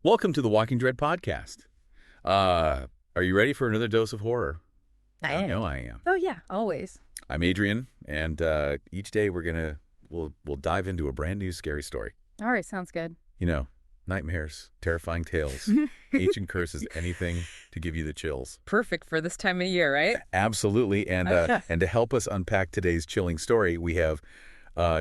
Welcome to the Walking Dread podcast. Are you ready for another dose of horror? I am. know I am. Oh yeah, always. I'm Adrian, and each day we'll dive into a brand new scary story. All right, sounds good. You know, nightmares, terrifying tales, ancient curses, anything to give you the chills. Perfect for this time of year, right? Absolutely, and to help us unpack today's chilling story, we have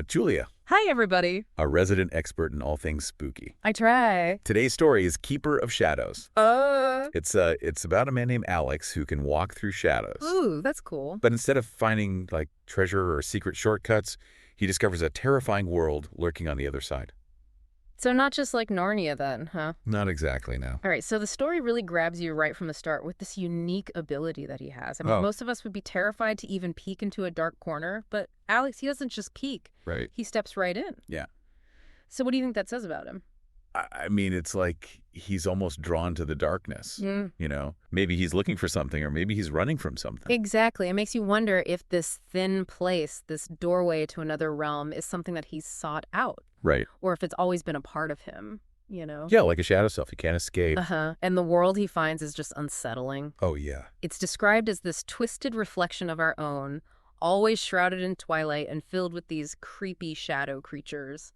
Julia, Hi, everybody. a resident expert in all things spooky. I try. Today's story is Keeper of Shadows. It's about a man named Alex who can walk through shadows. Ooh, that's cool. But instead of finding, like, treasure or secret shortcuts, he discovers a terrifying world lurking on the other side. So not just like Narnia then, huh? Not exactly, no. All right, so the story really grabs you right from the start with this unique ability that he has. I mean, Oh. most of us would be terrified to even peek into a dark corner, but Alex, he doesn't just peek. Right. He steps right in. Yeah. So what do you think that says about him? I mean, it's like he's almost drawn to the darkness. You know, maybe he's looking for something, or maybe he's running from something. Exactly. It makes you wonder if this thin place, this doorway to another realm, is something that he's sought out. Right. Or if it's always been a part of him, you know? Yeah, like a shadow self. You can't escape. Uh-huh. And the world he finds is just unsettling. Oh, yeah. It's described as this twisted reflection of our own, always shrouded in twilight and filled with these creepy shadow creatures.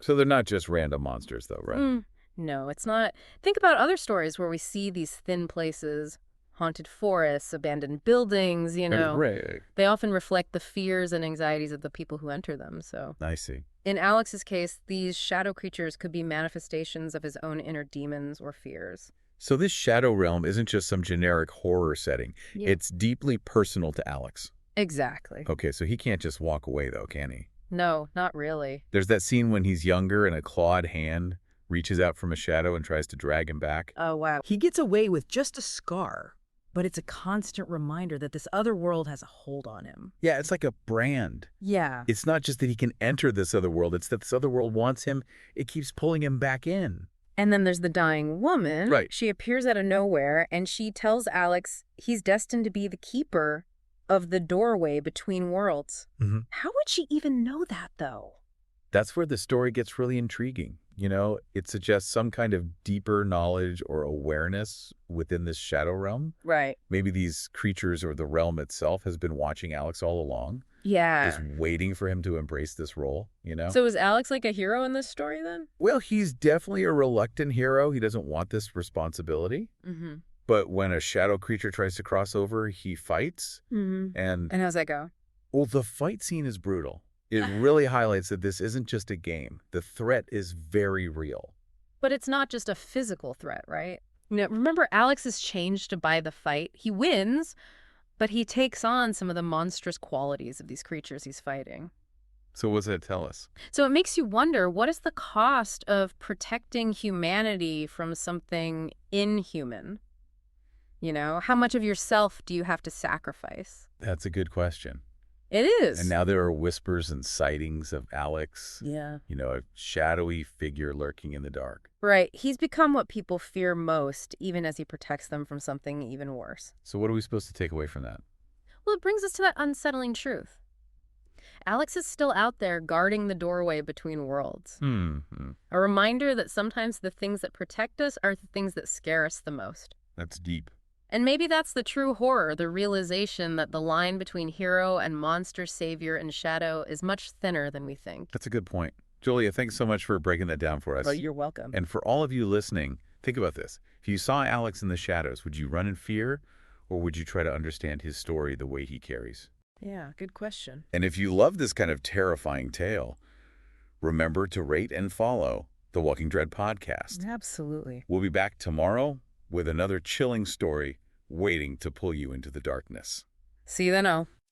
So they're not just random monsters, though, right? No, it's not. Think about other stories where we see these thin places, haunted forests, abandoned buildings, you know. Right. They often reflect the fears and anxieties of the people who enter them, so. I see. In Alex's case, these shadow creatures could be manifestations of his own inner demons or fears. So this shadow realm isn't just some generic horror setting. Yeah. It's deeply personal to Alex. Exactly. Okay, so he can't just walk away, though, can he? No, not really. There's that scene when he's younger and a clawed hand reaches out from a shadow and tries to drag him back. Oh, wow. He gets away with just a scar, but it's a constant reminder that this other world has a hold on him. Yeah, it's like a brand. Yeah. It's not just that he can enter this other world, it's that this other world wants him. It keeps pulling him back in. And then there's the dying woman. Right. She appears out of nowhere, and she tells Alex he's destined to be the keeper of the doorway between worlds. Mm-hmm. How would she even know that, though? That's where the story gets really intriguing. You know, it suggests some kind of deeper knowledge or awareness within this shadow realm. Right. Maybe these creatures or the realm itself has been watching Alex all along, Yeah. just waiting for him to embrace this role, you know? So is Alex like a hero in this story then? Well, he's definitely a reluctant hero. He doesn't want this responsibility. Mm-hmm. But when a shadow creature tries to cross over, he fights. Mm-hmm. And, And how's that go? well, the fight scene is brutal. It really highlights that this isn't just a game. The threat is very real. But it's not just a physical threat, right? You know, remember, Alex is changed by the fight. He wins, but he takes on some of the monstrous qualities of these creatures he's fighting. So what does that tell us? So it makes you wonder, what is the cost of protecting humanity from something inhuman? You know, how much of yourself do you have to sacrifice? That's a good question. It is. And now there are whispers and sightings of Alex, Yeah. you know, a shadowy figure lurking in the dark. Right. He's become what people fear most, even as he protects them from something even worse. So what are we supposed to take away from that? Well, it brings us to that unsettling truth. Alex is still out there guarding the doorway between worlds. A reminder that sometimes the things that protect us are the things that scare us the most. That's deep. And maybe that's the true horror, the realization that the line between hero and monster, savior and shadow is much thinner than we think. That's a good point. Julia, thanks so much for breaking that down for us. Oh, you're welcome. And for all of you listening, think about this. If you saw Alex in the shadows, would you run in fear, or would you try to understand his story the way he carries? Yeah, good question. And if you love this kind of terrifying tale, remember to rate and follow the Walking Dread podcast. Absolutely. We'll be back tomorrow with another chilling story waiting to pull you into the darkness. See you then.